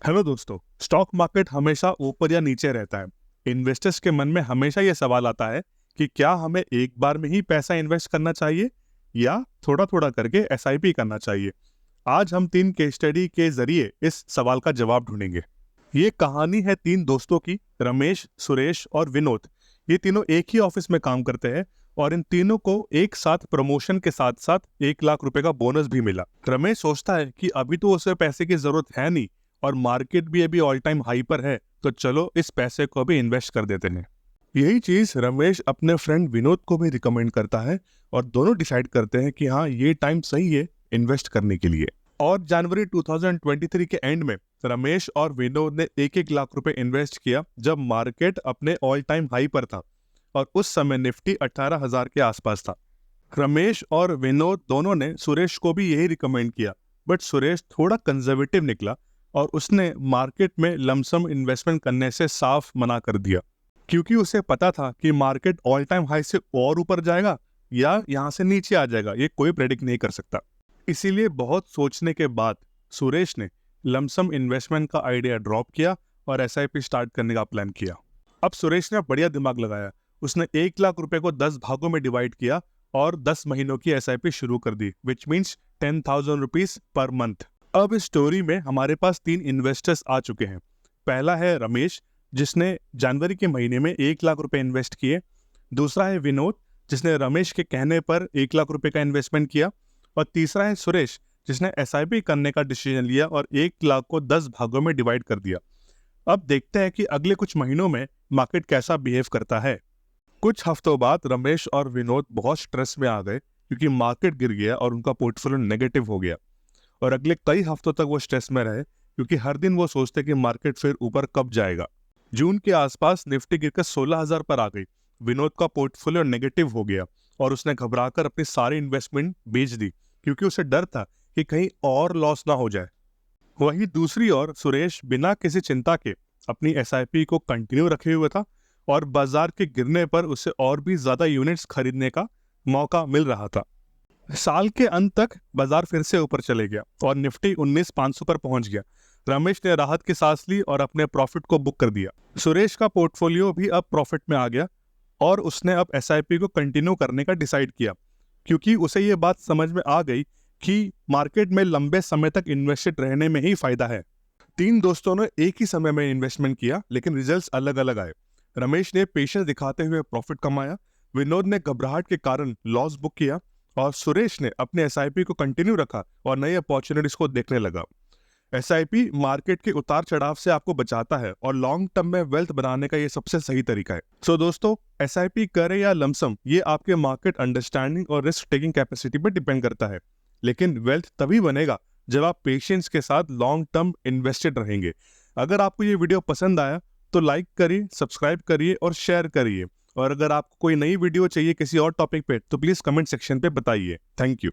Hello दोस्तों, stock market हमेशा ऊपर या नीचे रहता है। इन्वेस्टर्स के मन में हमेशा ये सवाल आता है कि क्या हमें एक बार में ही पैसा इन्वेस्ट करना चाहिए या थोड़ा थोड़ा करके एसआईपी करना चाहिए। आज हम 3 केस स्टडी के जरिए इस सवाल का जवाब ढूंढेंगे। ये कहानी है 3 दोस्तों की, रमेश, सुरेश और विनोद। ये तीनों एक ही ऑफिस में काम करते हैं और इन तीनों को एक साथ प्रमोशन के साथ साथ 1 लाख रुपए का बोनस भी मिला। रमेश सोचता है कि अभी तो उसे पैसे की जरूरत है नहीं और मार्केट भी अभी ऑल टाइम हाई पर है, तो चलो इस पैसे को भी इन्वेस्ट कर देते हैं। यही चीज रमेश अपने फ्रेंड विनोद को भी रिकमेंड करता है और दोनों डिसाइड करते हैं कि हाँ, ये टाइम सही है इन्वेस्ट करने के लिए। और जनवरी 2023 के एंड में रमेश और विनोद ने 1-1 लाख रुपए इन्वेस्ट किया जब मार्केट अपने ऑल टाइम हाई पर था और उस समय निफ्टी 18,000 के आसपास था। रमेश और विनोद दोनों ने सुरेश को भी यही रिकमेंड किया, बट सुरेश थोड़ा कंजर्वेटिव निकला और उसने मार्केट में लमसम इन्वेस्टमेंट करने से साफ मना कर दिया, क्योंकि उसे पता था कि मार्केट ऑल टाइम हाई से और ऊपर जाएगा या यहाँ से नीचे आ जाएगा, ये कोई प्रेडिक्ट नहीं कर सकता। इसीलिए बहुत सोचने के बाद सुरेश ने लमसम इन्वेस्टमेंट का आइडिया ड्रॉप किया और एसआईपी स्टार्ट करने का प्लान किया। अब सुरेश ने बढ़िया दिमाग लगाया। उसने 1 लाख रुपए को 10 भागों में डिवाइड किया और 10 महीनों की एसआईपी शुरू कर दी, which means 10,000 rupees per month. अब इस स्टोरी में हमारे पास 3 इन्वेस्टर्स आ चुके हैं। पहला है रमेश, जिसने जनवरी के महीने में 1 लाख रुपए इन्वेस्ट किए। दूसरा है विनोद, जिसने रमेश के कहने पर 1 लाख रुपए का इन्वेस्टमेंट किया। और तीसरा है सुरेश, जिसने एसआईपी करने का डिसीजन लिया और 1 लाख को 10 भागों में डिवाइड कर दिया। अब देखते हैं कि अगले कुछ महीनों में मार्केट कैसा बिहेव करता है। कुछ हफ्तों बाद रमेश और विनोद बहुत स्ट्रेस में आ गए, क्योंकि मार्केट गिर गया और उनका पोर्टफोलियो नेगेटिव हो गया। और अगले कई हफ्तों तक वो स्ट्रेस में रहे, क्योंकि हर दिन वो सोचते कि मार्केट फिर ऊपर कब जाएगा। जून के आसपास निफ्टी गिरकर 16,000 पर आ गई। विनोद का पोर्टफोलियो नेगेटिव हो गया और उसने घबराकर अपनी सारी इन्वेस्टमेंट बेच दी, क्योंकि उसे डर था कि कहीं और लॉस ना हो जाए। वहीं दूसरी ओर सुरेश बिना किसी चिंता के अपनी एसआईपी को कंटिन्यू रखे हुए था और बाजार के गिरने पर उसे और भी ज्यादा यूनिट्स खरीदने का मौका मिल रहा था। साल के अंत तक बाजार फिर से ऊपर चले गया और निफ्टी 19,500 पर पहुंच गया। रमेश ने राहत की सांस ली और अपने प्रॉफिट को बुक कर दिया। सुरेश का पोर्टफोलियो भी अब प्रॉफिट में आ गया और उसने अब एसआईपी को कंटिन्यू करने का डिसाइड किया, क्योंकि उसे ये बात समझ में आ गई कि मार्केट में लंबे समय तक इन्वेस्टेड रहने में ही फायदा है। 3 दोस्तों ने एक ही समय में इन्वेस्टमेंट किया, लेकिन रिजल्ट्स अलग अलग आए। रमेश ने पेशेंस दिखाते हुए प्रॉफिट कमाया, विनोद ने घबराहट के कारण लॉस बुक किया और सुरेश ने अपने एसआईपी को कंटिन्यू रखा और नई अपॉर्चुनिटीज को देखने लगा। एसआईपी मार्केट के उतार चढ़ाव से आपको बचाता है और लॉन्ग टर्म में वेल्थ बनाने का ये सबसे सही तरीका है। सो दोस्तों, एसआईपी करें या लमसम, ये आपके मार्केट अंडरस्टैंडिंग और रिस्क टेकिंग कैपेसिटी पर डिपेंड करता है। लेकिन वेल्थ तभी बनेगा जब आप पेशेंस के साथ लॉन्ग टर्म इन्वेस्टेड रहेंगे। अगर आपको ये वीडियो पसंद आया तो लाइक करिए, सब्सक्राइब करिए और शेयर करिए। और अगर आपको कोई नई वीडियो चाहिए किसी और टॉपिक पे, तो प्लीज कमेंट सेक्शन पे बताइए। Thank you.